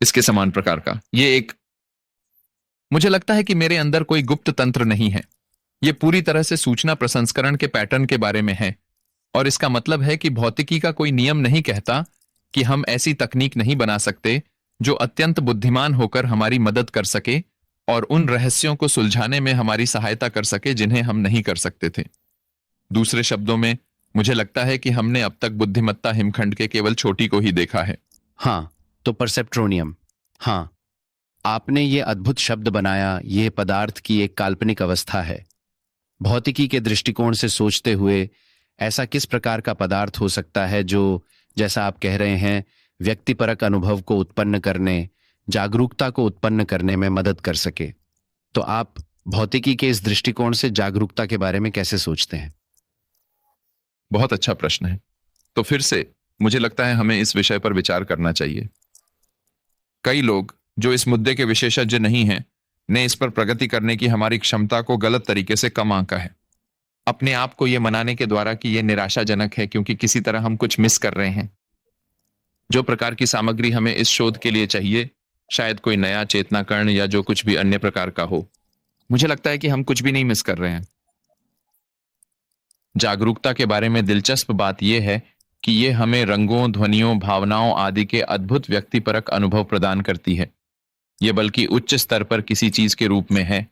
इसके समान प्रकार का। ये एक, मुझे लगता है कि मेरे अंदर कोई गुप्त तंत्र नहीं है। ये पूरी तरह से सूचना प्रसंस्करण के पैटर्न के बारे में है। और इसका मतलब है कि भौतिकी का कोई नियम नहीं कहता कि हम ऐसी तकनीक नहीं बना सकते जो अत्यंत बुद्धिमान होकर हमारी मदद कर सके और उन रहस्यों को सुलझाने में हमारी सहायता कर सके जिन्हें हम नहीं कर सकते थे। दूसरे शब्दों में, मुझे लगता है कि हमने अब तक बुद्धिमत्ता हिमखंड के केवल छोटी को ही देखा है। हाँ, तो परसेप्ट्रोनियम। हाँ, आपने ये अद्भुत शब्द बनाया। ये पदार्थ की एक काल्पनिक अवस्था है। भौतिकी के दृष्टिकोण से सोचते हुए ऐसा किस प्रकार का पदार्थ हो सकता है जो, जैसा आप कह रहे हैं, व्यक्तिपरक अनुभव को उत्पन्न करने, जागरूकता को उत्पन्न करने में मदद कर सके? तो आप भौतिकी के इस दृष्टिकोण से जागरूकता के बारे में कैसे सोचते हैं? बहुत अच्छा प्रश्न है। तो फिर से मुझे लगता है हमें इस विषय पर विचार करना चाहिए। कई लोग जो इस मुद्दे के विशेषज्ञ नहीं हैं ने इस पर प्रगति करने की हमारी क्षमता को गलत तरीके से कम आंका है, अपने आप को यह मनाने के द्वारा कि यह निराशाजनक है क्योंकि किसी तरह हम कुछ मिस कर रहे हैं। जो प्रकार की सामग्री हमें इस शोध के लिए चाहिए, शायद कोई नया चेतनाकर्ण या जो कुछ भी अन्य प्रकार का हो, मुझे लगता है कि हम कुछ भी नहीं मिस कर रहे हैं। जागरूकता के बारे में दिलचस्प बात यह है कि यह हमें रंगों, ध्वनियों, भावनाओं आदि के अद्भुत व्यक्तिपरक अनुभव प्रदान करती है। यह बल्कि उच्च स्तर पर किसी चीज के रूप में है